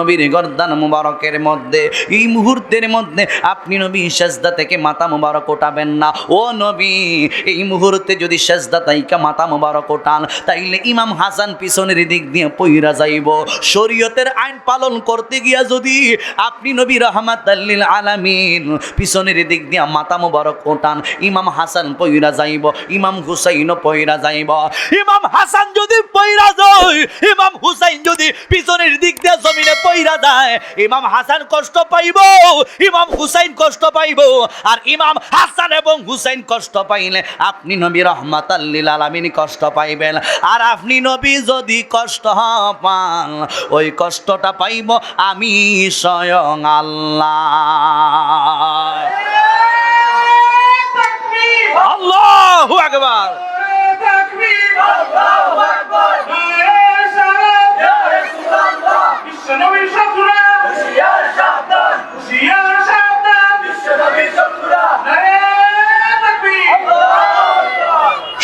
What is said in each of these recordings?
নবীর গর্দান মুবারকের মধ্যে এই মুহূর্তের মধ্যে আপনি নবী সেজদা থেকে মাথা মুবারক ওঠাবেন না। ও নবী, এই মুহূর্তে যদি সেজদা তাইকা মাথা মুবারক ওঠান তাইলে ইমাম হাসান পিছনের দিক দিয়ে পইরা যাইব। শরীয়তের আইন পালন করতে গিয়া যদি আপনি নবী রাহমাতাল লিল আলামিন পিছনের দিক দিয়ে মাথা মুবারক ওঠান, ইমাম হাসান পইরা যাইব, ইমাম হুসাইনও পইরা যাইব। ইমাম হাসান যদি পইরা যায়, ইমাম হুসাইন যদি পিছনের দিক দিয়ে জমিনে পইরা যায়, ইমাম হাসান কষ্ট পাইব, ইমাম হুসাইন কষ্ট পাইব। আর ইমাম হাসান এবং হুসাইন কষ্ট পাইলে আপনি নবী রাহমাতাল লিল আলামিন কষ্ট পাইবেন। আর আপনি নবী যদি কষ্ট পান, ওই কষ্টটা পাইব আমি স্বয়ং আল্লাহ। আল্লাহু আকবার।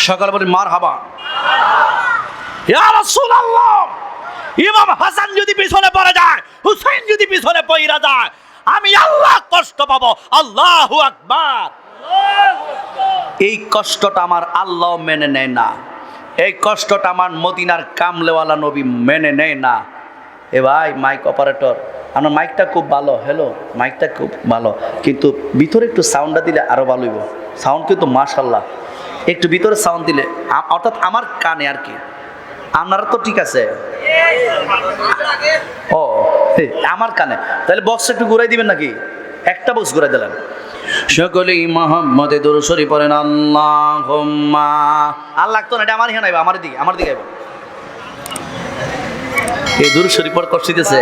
সকল বলি মারহাবা। ইয়া রাসূলুল্লাহ, ইমাম হাসান যদি পিছনে পড়ে যায়, হুসাইন যদি পিছনে পড়ে যায়, আমি আল্লাহ কষ্ট পাবো। আল্লাহু আকবার। এই কষ্টটা আমার আল্লাহ মেনে নেয় না, এই কষ্টটা আমার মদিনার কামলেওয়ালা নবী মেনে নেয় না। এ ভাই মাইক অপারেটর, আমার মাইকটা খুব ভালো, হ্যালো, মাইকটা খুব ভালো, কিন্তু ভিতরে একটু সাউন্ডটা দিলে আরো ভালো হইব। সাউন্ড কিন্তু মাশাআল্লাহ, একটু ভিতরে সাউন্ড দিলে, অর্থাৎ আমার কানে আর কি। আপনারা তো ঠিক আছে, ও আমার কানে, তাহলে বক্স একটু ঘুরাই দিবেন নাকি? একটা বক্স ঘুরাই দিলেন। সকলেই মুহাম্মদে দুরূদ শরীফ পড়েন। আল্লাহুম্মা, আল্লাহ তো না, এটা আমার এখানে আইবা, আমার দিকে, আমার দিকে আইবা। এই দুরূদ শরীফ পড় কষ্ট হইতেছে,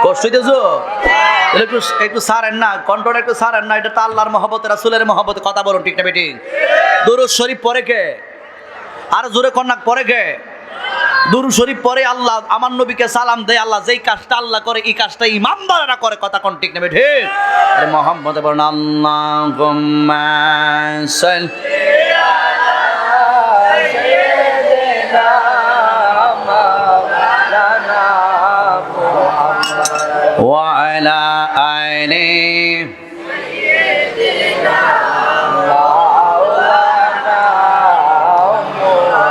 কষ্ট হইতেছো? একটু একটু সারেন না, কন্ট্রোল একটু সারেন না। এটা তো আল্লাহর মহব্বতে, রাসূলের মহব্বতে, কথা বলুন ঠিক না বেঠিক? দুরূদ শরীফ পড়ে কে? আর জোরে কন্যাক পড়ে কে? দুরূদ শরীফ পড়ে আল্লাহ আমার নবীকে সালাম দেয়। আল্লাহ যেই কাজটা আল্লাহ করে, এই কাজটা ইমানদারেরা করে, কথা কোন ঠিক না বেঠিক? আরে মুহাম্মদে বলেন আল্লাহুম্মা সাল্লি আলা সাইয়্যিদিনা মাওলানা মুহাম্মদ ওয়া আলা আলি সাইয়্যিদিনা মাওলানা।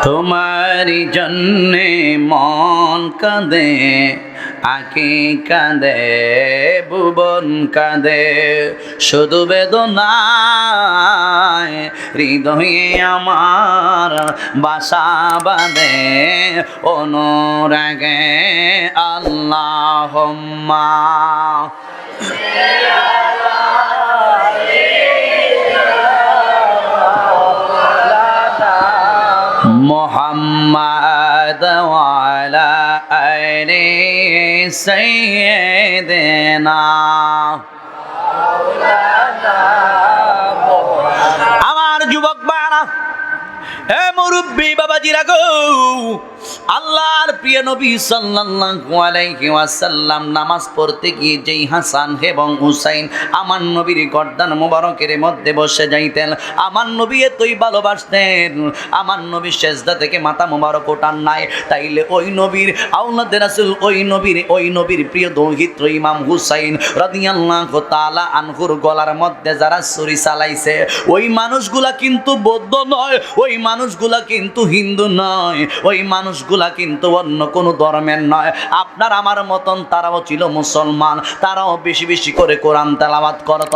তোমারি জন্যে মন কাঁদে, আঁকি কাঁদে, ভুবন কাঁদে, শুধু বেদনায় হৃদয়ে আমার বাসা বাঁধে অনুরাগে। আল্লাহুম্মা মুহাম্মদ ওয়া আলা আলি সাইয়্যিদিনা মাওলানা। আমার যুবক ভাইরা, হে মুরব্বি বাবাজিরা গো, আল্লাহর প্রিয় নবী সাল্লাল্লাহু আলাইহি ওয়াসাল্লাম নামাজ পড়তে গিয়ে যেই হাসান এবং হুসাইন আমার নবীর গর্দান মুবারকের মধ্যে বসে যাইতেন, আমার নবী এতই ভালোবাসতেন, আমার নবী সেজদা থেকে মাথা মুবারক ওঠান নাই, তাইলে ওই নবীর আওলাদে রাসূল, ওই নবীর প্রিয় দৌহিত্র ইমাম হুসাইন রাদিয়াল্লাহু তাআলা আনহুর গলার মধ্যে যারা ছুরি চালাইছে, ওই মানুষগুলা কিন্তু বৌদ্ধ নয়, ওই মানুষগুলা কিন্তু হিন্দু নয়, ওই মানুষগুলা কিন্তু অন্য কোনো ধর্মের নয়। আপনার আমার মতন তারাও ছিল মুসলমান, তারাও বেশি বেশি করে কোরআন তেলাওয়াত করত,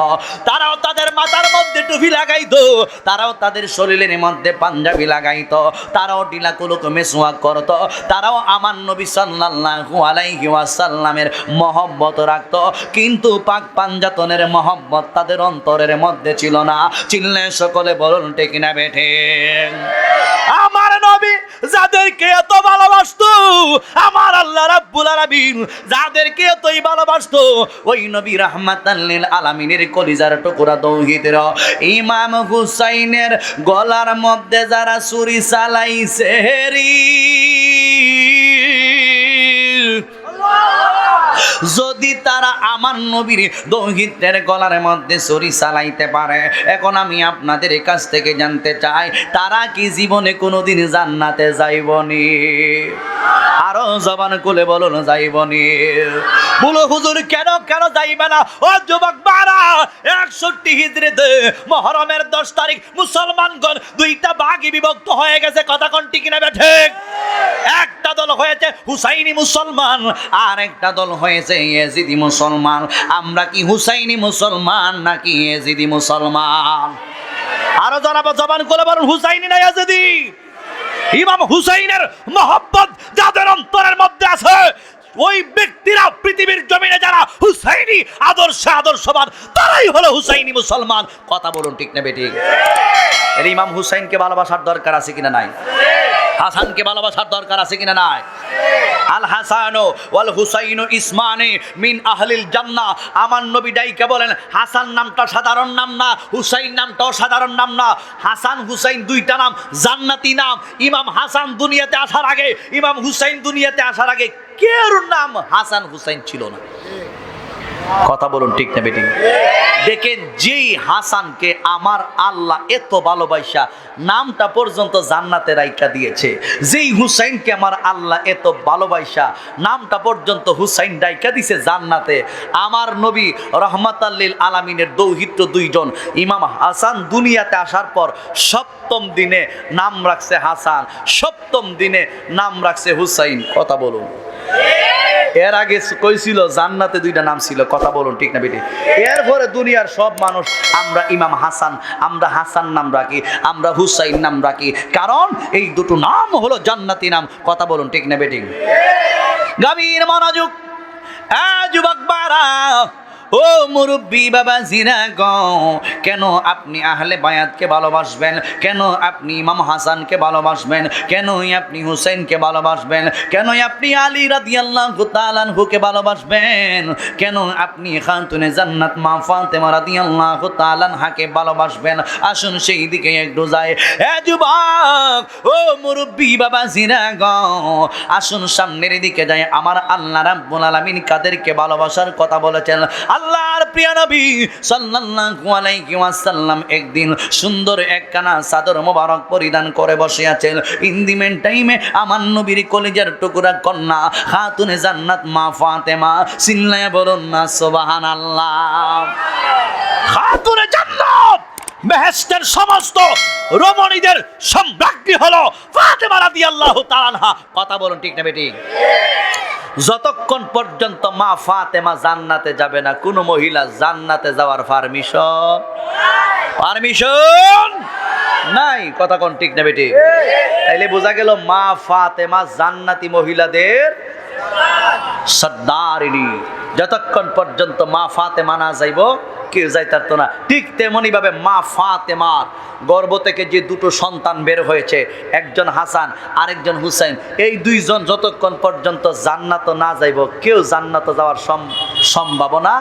তারাও তাদের মাথার মধ্যে টুপি লাগাইতো, তারাও তাদের শরীরের মধ্যে পাঞ্জাবি লাগাইতো, তারাও ডিলাকুলুক মেসওয়াক করত, তারাও আমার নবী সাল্লাল্লাহু আলাইহি ওয়াসাল্লামের মহব্বত রাখত, কিন্তু পাক পাঞ্জাতনের মহব্বত তাদের অন্তরের মধ্যে ছিল না। চিল্লে সকলে বলুন ঠিক না বেঠে? আমার নবী যাদেরকে এত ভালোবাসতো, আমার আল্লাহ রাব্বুল আলামিন যাদেরকে এতই ভালোবাসতো, ওই নবী রাহমাতাল লিল আলামিনের কলিজার টুকরা দৌহিত্র ইমাম হুসাইনের গলার মধ্যে যারা ছুরি চালাইছে রে, যদি তারা আমার নবীর দৌহিত্রের গলার মধ্যে ছুরি চালাইতে পারে, এখন আমি আপনাদের কাছ থেকে জানতে চাই, তারা কি জীবনে কোনোদিন জান্নাতে যাইবনি? আরো জবান খুলে বলুন, যাইবনি? বলো হুজুর কেন কেন যাইবে না? ও যুবক বারা, 61 হিজরিতে মুহররমের 10 তারিখ মুসলমানগণ দুইটা ভাগে বিভক্ত হয়ে গেছে। কথা কোন ঠিক না ঠিক? একটা দল হয়েছে হুসাইনি মুসলমান, আর একটা দল হয়েছে ইয়েজিদি মুসলমান। আমরা কি হুসাইনি মুসলমান নাকি ইয়েজিদি মুসলমান? আরো জনাব জবান খুলে বলুন, হুসাইনি না ইয়েজিদি? ইমাম হুসাইনের মহব্বত যাদের অন্তরের মধ্যে আছে, ওই ব্যক্তিরা পৃথিবীর জমিনে যারা হুসাইনি আদর্শবান, তারাই হলো হুসাইনি মুসলমান। কথা বলুন ঠিক না বেঠিক? এর ইমাম হুসাইনকে ভালোবাসার দরকার আছে কিনা নাই? হাসানকে ভালোবাসার দরকার আছে কিনা নাই? আল হাসানু ওয়াল হুসাইনু ইসমানি মিন আহলিল জান্নাহ। আমার নবী ডাইকে বলেন, হাসান নামটা সাধারণ নাম না, হুসাইন নামটাও সাধারণ নাম না। হাসান হুসাইন দুইটা নাম জান্নাতি নাম। ইমাম হাসান দুনিয়াতে আসার আগে, ইমাম হুসাইন দুনিয়াতে আসার আগে কেউ নাম হাসান হুসাইন ছিল না। কথা বলুন ঠিক না বেটি? দেখেন, যেই হাসানকে আমার আল্লাহ এত ভালোবাসা নামটা পর্যন্ত জান্নাতে রাইখা দিয়েছে, যেই হুসাইনকে আমার আল্লাহ এত ভালোবাসা নামটা পর্যন্ত হুসাইন রাইখা দিয়েছে জান্নাতে, আমার নবী রহমাতাল লিল আলামিনের দৌহিত্র দুইজন ইমাম হাসান দুনিয়াতে আসার পর সপ্তম দিনে নাম রাখছে হাসান, সপ্তম দিনে নাম রাখছে হুসাইন। কথা বলুন। এর আগে কইছিল জান্নাতে দুইটা নাম ছিল। কথা বলুন ঠিক না বেটি? এরপরে দুনিয়ার সব মানুষ আমরা ইমাম হাসান, আমরা হাসান নাম রাখি, আমরা হুসাইন নাম রাখি, কারণ এই দুটো নাম হলো জান্নাতি নাম। কথা বলুন ঠিক না বেটি? গভীর মনোযোগ। যুবক বারা, ও মুরব্বী বাবা জিরা গো, কেন আপনি আহলে বায়াতকে ভালোবাসবেন? কেন আপনি ইমাম হাসানকে ভালোবাসবেন? কেন আপনি হুসাইনকে ভালোবাসবেন? কেন আপনি আলী রাদিয়াল্লাহু তাআলা আনহুকে ভালোবাসবেন? কেন আপনি খাতুনে জান্নাত মা ফাতেমা রাদিয়াল্লাহু তাআলা আনহাকে ভালোবাসবেন? আসুন সেই দিকে একটু যাই। যুবক, ও মুরব্বী বাবা জিরা গো, আসুন সামনের দিকে যাই। আমার আল্লাহ রাব্বুল আলামিন কাদেরকে ভালোবাসার কথা বলেছেন? আল্লাহর প্রিয় নবী সাল্লাল্লাহু আলাইহি ওয়াসাল্লাম একদিন সুন্দর একখানা চাদর মোবারক পরিধান করে বসে আছেন। ইন্দিমেন টাইমে আমার নবীর কলিজার টুকরা কন্যা খাতুনে জান্নাত মা ফাতেমা, চিল্লায়া বলুন না সুবহানাল্লাহ। খাতুনে জান্নাত, বেহেশতের সমস্ত রমণীদের সম্রাজ্ঞী হলো ফাতেমা রাদিয়াল্লাহু তাআলা আনহা। কথা বলুন ঠিক না বেটি? যতক্ষণ পর্যন্ত মা ফাতেমা জান্নাতে যাবে না, কোন মহিলা জান্নাতে যাওয়ার পারমিশন নাই। কথা কোন ঠিক না বেটি? তাইলে বোঝা গেল মা ফাতেমা জান্নাতি মহিলাদের সর্দারিনী। যতক্ষণ পর্যন্ত মা ফাতেমা না যাইব, কেউ যাইতার তো না। ঠিক তেমনি ভাবে মা ফাতেমার গর্ভ থেকে যে দুটো সন্তান বের হয়েছে, একজন হাসান আরেকজন হুসাইন, এই দুইজন যতক্ষণ পর্যন্ত জান্নাত না যাইব, কেউ জান্নাত যাওয়ার সম্ভাবনা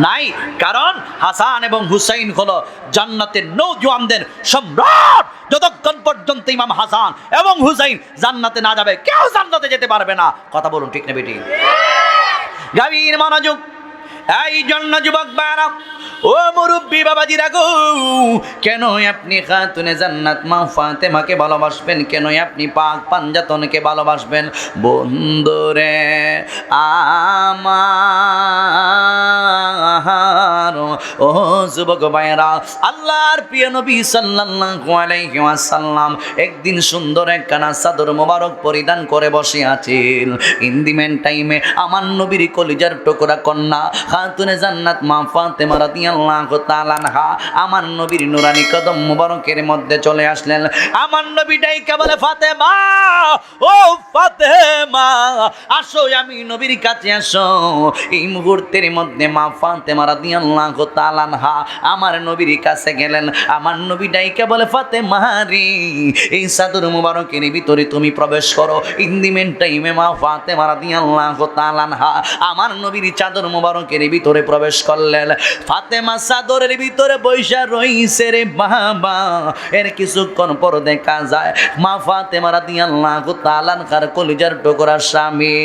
নাই। কারণ হাসান এবং হুসাইন হলো জান্নাতের নওজওয়ানদের সম্রাট। যতক্ষণ পর্যন্ত ইমাম হাসান এবং হুসাইন জান্নাতে না যাবে, কেউ জান্নাতে যেতে পারবে না। কথা বলুন ঠিক না বেটি? গভীর মনোযোগ। এই জন্য যুবক বারা, ও মুরব্বী বাবাজিরা গো, কেন আপনি খাতুনে জান্নাত মা ফাতেমাকে ভালোবাসবেন? কেন আপনি পাক পাঞ্জাতনকে ভালোবাসবেন? বন্ধুরে আমার, ও যুবক ভাইরা, আল্লাহর প্রিয় নবী সাল্লাল্লাহু আলাইহি ওয়াসাল্লাম একদিন সুন্দর একখানা চাদর মোবারক পরিধান করে বসে আছেন। ইন্দিমেন টাইমে আমার নবীর কলিজার টুকরা কন্যা খাতুনে জান্নাত মা ফাতেমা রাদিয়াল্লাহু তাআলা আনহা আমার নবীর নুরানি কদম মুবারকের মধ্যে চলে আসলেন। আমার নবী ডাইকা বলে, ফাতেমা, ও ফাতেমা, আসো, আমি নবীর কাছে আসো। এই মুহূর্তের মধ্যে মা ফাতেমা রাদিয়াল্লাহু তাআলা আনহা আমার নবীর কাছে গেলেন। আমার নবী ডাইকা বলে, ফাতেমা রে, এই চাদর মুবারকের ভিতরে তুমি প্রবেশ করো। ইন্দিমেন টাইমে মা ফাতেমা রাদিয়াল্লাহু তাআলা আনহা আমার নবীর চাদর মুবারকের ভিতরে প্রবেশ করলেন। ফাতেমা চাদরের ভিতরে বৈশা রইছে রে বাবা। এর কিছুক্ষণ পর দেখা যায় মা ফাতেমা রাদিয়াল্লাহু তাআলা আনহার কলিজার টুকরা স্বামী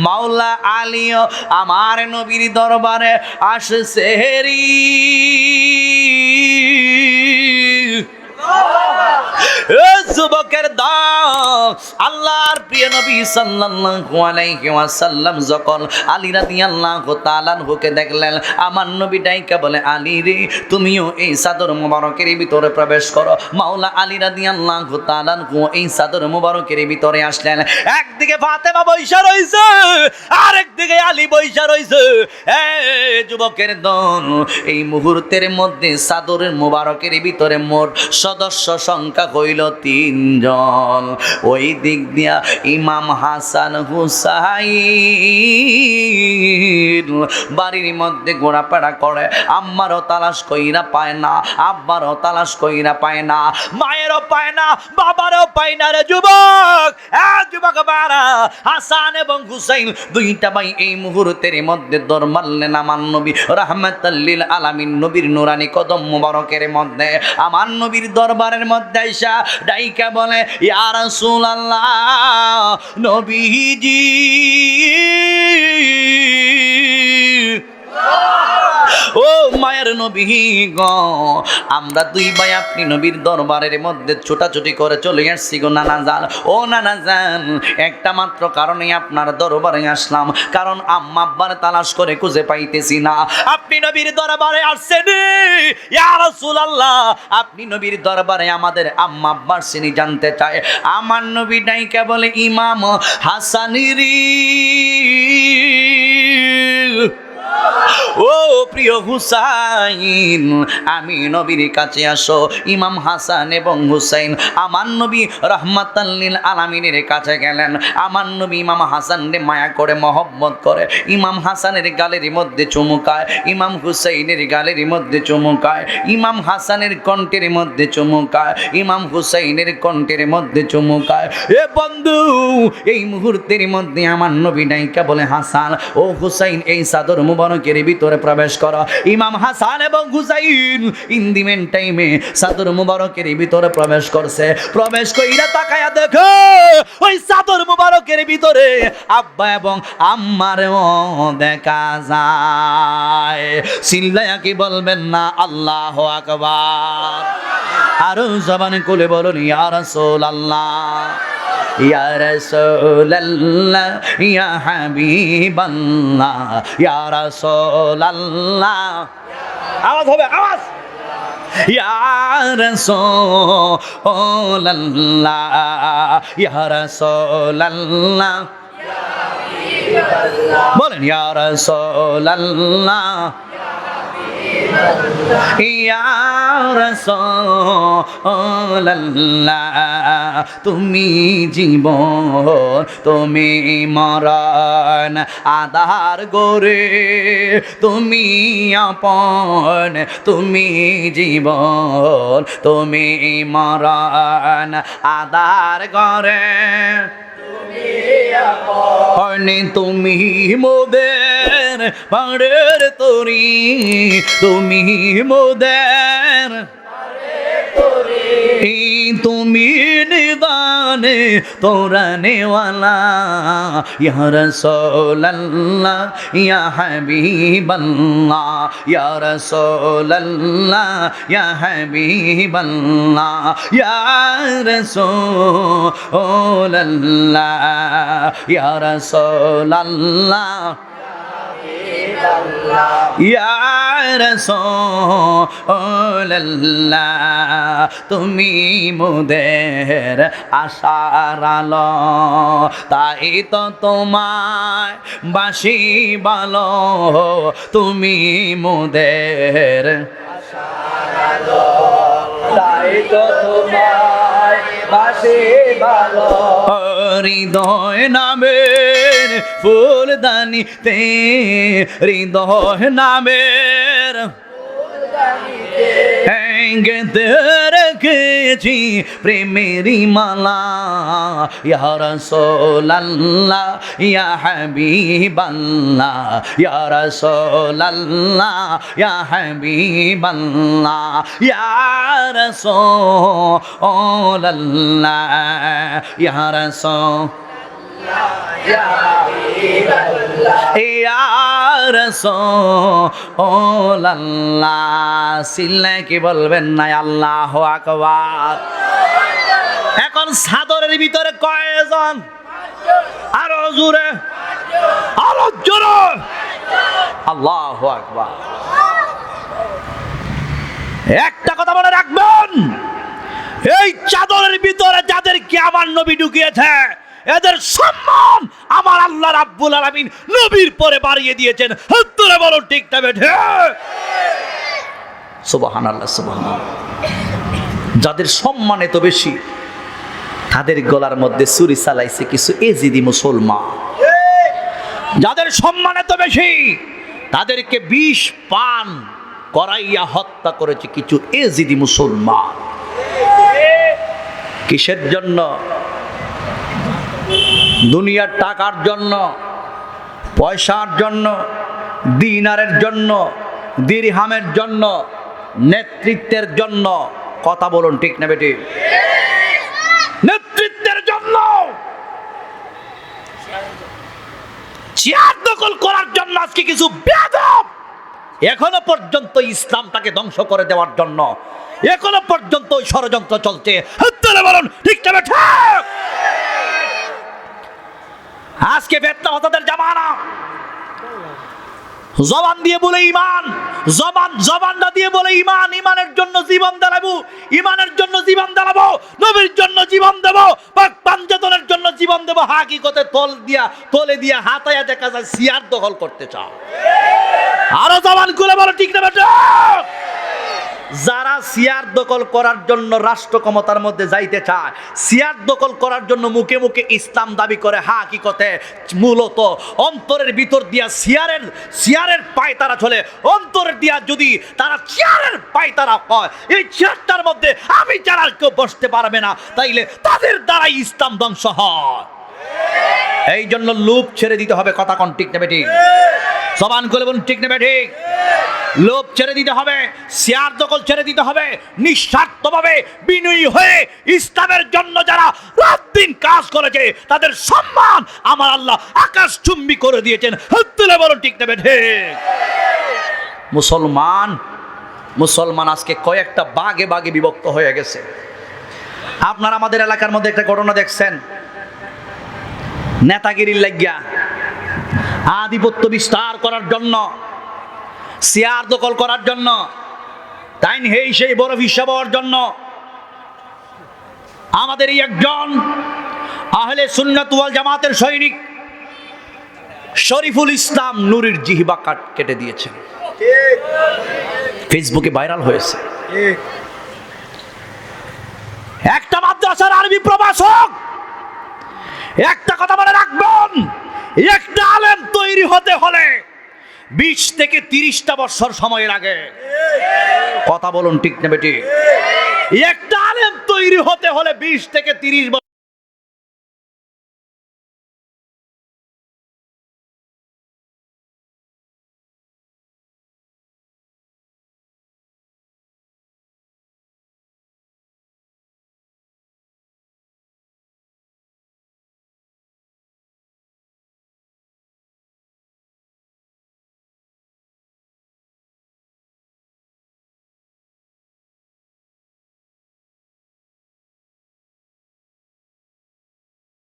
মাওলা আলীও আমার নবীর দরবারে আসছে রে। যুবকের দল, আল্লাহর প্রিয় নবী সাল্লাল্লাহু আলাইহি ওয়াসাল্লাম যখন আলী রাদিয়াল্লাহু তাআলা আনহুকে দেখলেন, আমার নবী ডাইকা বলে, আলী রে, তুমিও এই চাদর মুবারকের ভিতরে প্রবেশ করো। মাওলা আলী রাদিয়াল্লাহু তাআলা আনহু এই চাদর মুবারকের ভিতরে আসলেন। একদিকে ফাতেমা বৈশা রইছে, আরেকদিকে আলী বৈশা রইছে। যুবকের দল, এই মুহূর্তের মধ্যে চাদরের মুবারকের ভিতরে মোট সদস্য সংখ্যা হইল 3 জন। ওই দিক দিয়া ইমাম হাসান হুসাইন বাড়ির মধ্যে ঘোরাফেরা করে। আম্মারও তালাশ কইরা পায় না, আব্বারও তালাশ কইরা পায় না, মায়েরও পায় না, বাবারও পায় না রে যুবক। যুবক বারা, হাসান এবং হুসাইন দুইটা ভাই এই মুহূর্তের মধ্যে দর মারলেন আমার নবী রাহমাতাল লিল আলামিন নবীর নুরানি কদম মুবারকের মধ্যে। আমার নবীর দরবারের মধ্যে আইসা ডাইকা বলে, ইয়া রাসূলুল্লাহ, নবীজি ও মায়ের নবী গো, আমরা দুই ভাই আপনি নবীর দরবারের মধ্যে ছোটাছুটি করে চলে আসছি গো নানা জান। ও নানা জান, একটা মাত্র কারণে আপনার দরবারে আসলাম, কারণ আম্মা আব্বার তালাশ করে খুঁজে পাইতেছি না। আপনি নবীর দরবারে আসছেন, ইয়া রাসূলুল্লাহ, আপনি নবীর দরবারে আমাদের আম্মা আব্বার শ্রেণী জানতে চায়। আমার নবী ডাইকা বলে, ইমাম হাসানিরি, ও প্রিয় হুসাইন, আমি নবীর কাছে আসো। ইমাম হাসান এবং হুসাইন আমার নবী রাহমাতাল লিল আলামিনের কাছে গেলেন। আমার নবী ইমাম হাসানকে মায়া করে মহব্বত করে। ইমাম হাসানের গালের মধ্যে চুমুকায়, ইমাম হুসাইনের গালের মধ্যে চুমুকায়, ইমাম হাসানের কণ্ঠের মধ্যে চুমুকায়, ইমাম হুসাইনের কণ্ঠের মধ্যে চুমুকায়। এ বন্ধু, এই মুহূর্তের মধ্যে আমার নবী ডাইকা বলে, হাসান ও হুসাইন, এই চাদর মুবারকের ভিতরে প্রবেশ করো। ইমাম হাসান এবং হুসাইন ইন্দিমেন টাইমে চাদর মুবারকের ভিতরে প্রবেশ করছে। প্রবেশ কইরা তাকায়া দেখো, ওই চাদর মুবারকের ভিতরে আব্বা এবং আম্মারও দেখা যায়। চিল্লায়া কি বলবেন না আল্লাহু আকবার? আরো জবান খুলে বলুন, ইয়া রাসূলুল্লাহ, ইয়া রাসূলুল্লাহ, ইয়া হাবিবাল্লাহ, ইয়া রাসূলুল্লাহ। আওয়াজ হবে, আওয়াজ। ইয়া রাসূলুল্লাহ, ইয়া রাসূলুল্লাহ, বলেন ইয়া রাসূলুল্লাহ, ইয়া রাসূলুল্লাহ, তুমি জীবন, তুমি মরণ, আধার গরে তুমি আপন, তুমি জীবন, তুমি মরণ, আধার গরে তুমি মোদের পাড়ের তরি, তুমি মোদের তুমি নিদানে তোরানেওয়ালা, ইয়া রাসূলুল্লাহ, ইয়া হাবিবাল্লাহ, ইয়া রাসূলুল্লাহ, ইয়া হাবিবাল্লাহ, ইয়া রাসূলুল্লাহ, ইয়া রাসূলুল্লাহ, ইয়া রাসূলুল্লাহ, তুমি মোদের আশার আলো, তাই তো তোমায় বাসি ভালো, তুমি মোদের আশার আলো, তাই তো তোমায় বাসি ভালো। হৃদয় নামের ফুলদানিতে, হৃদয় নামের গেতে রেখেছি প্রেমেরি মালা ইয়া রাসূলুল্লাহ ইয়া হাবিবাল্লাহ ইয়া রাসূলুল্লাহ ইয়া হাবিবাল্লাহ ইয়া রাসূলুল্লাহ ইয়া রাসূলুল্লাহ ইয়া রাসূলুল্লাহ সিল্লায় কি বলবেন না আল্লাহু আকবার। এখন চাদরের ভিতরে কয়জন? আরো জোরে, আরো জোরে, আল্লাহু আকবার। একটা কথা মনে রাখবেন, এই চাদরের ভিতরে যাদেরকে আমার নবী ঢুকিয়েছে এদের সম্মান আমার আল্লাহ রাব্বুল আলামিন নবীর পরে বাড়িয়ে দিয়েছেন। তোরা বলো ঠিক না বেঠে? সুবহানাল্লাহ, সুবহানাল্লাহ। যাদের সম্মান এত বেশি তাদের গলার মধ্যে ছুরি চালাইছে কিছু এজিদি মুসলমান। যাদের সম্মান এত বেশি তাদেরকে বিষ পান করাইয়া হত্যা করেছে কিছু এজিদি মুসলমান। কিসের জন্য? দুনিয়ার টাকার জন্য, পয়সার জন্য, দিনারের জন্য, দিরহামের জন্য, নেতৃত্বের জন্য। কথা বলুন ঠিক না বেটি? নেতৃত্বের জন্য, চেয়ার দখল করার জন্য আজকে কিছু বেয়াদব এখনো পর্যন্ত ইসলামটাকে ধ্বংস করে দেওয়ার জন্য এখনো পর্যন্ত ওই ষড়যন্ত্র চলছে। বলুন ঠিক না বেটি? আজকে ফিতনা হতাদের জামানা। জবান দিয়ে বলে ঈমান, জবান না দিয়ে বলে ঈমান, ঈমানের জন্য জীবন দেবো, ঈমানের জন্য জীবন দেবো, নবীর জন্য জীবন দেব, পাক পাঞ্জাতনের জন্য জীবন দেব। হাকিকতে তলে দিয়া হাতায়া দেখা যায় সিয়ার দখল করতে চাও। আরো জবান খুলে বলো ঠিক না বেটা? যারা সিয়ার দখল করার জন্য রাষ্ট্র ক্ষমতার মধ্যে যাইতে চায়, সিয়ার দখল করার জন্য মুখে মুখে ইসলাম দাবি করে, হাকিকতে মূলত অন্তরের ভিতর দিয়া সিয়ারের পায়তারা চলে। অন্তরের দিয়া যদি তারা চেয়ারের পায়তারা হয়, এই চেয়ারটার মধ্যে আমি যারা কেউ বসতে পারবে না, তাইলে তাদের দ্বারাই ইসলাম ধ্বংস হয়। এই জন্য লোভ ছেড়ে দিতে হবে। কথা কোন ঠিক না বেঠিক? জবান করে বলুন ঠিক না বেঠিক? লোভ ছেড়ে দিতে হবে, শেয়ার দখল ছেড়ে দিতে হবে, নিঃস্বার্থভাবে বিনয়ী হয়ে ইসলামের জন্য যারা রাত দিন কাজ করেছে তাদের সম্মান আমার আল্লাহ আকাশ চুম্বি করে দিয়েছেন। তুলে বলুন ঠিক না বেঠিক? মুসলমান আজকে কয়েকটা ভাগে ভাগে বিভক্ত হয়ে গেছে। আপনারা আমাদের এলাকার মধ্যে একটা ঘটনা দেখছেন, নেতাগিরির লাগিয়া আধিপত্য বিস্তার করার জন্য, চেয়ার দখল করার জন্য, তাই সেই বড় হিসাব হওয়ার জন্য আমাদের এই একজন আহলে সুন্নাত ওয়াল জামাতের সৈনিক শরীফুল ইসলাম নুরির জিহবা কেটে দিয়েছেন। ফেসবুকে ভাইরাল হয়েছে। একটা মাদ্রাসার আরবি প্রভাষক। একটা কথা মনে রাখবেন, একটা আলেম তৈরি হতে হলে 20 থেকে 30টা বছর সময় লাগে। কথা বলুন ঠিক না বেটি? একটা আলেম তৈরি হতে হলে 20 থেকে 30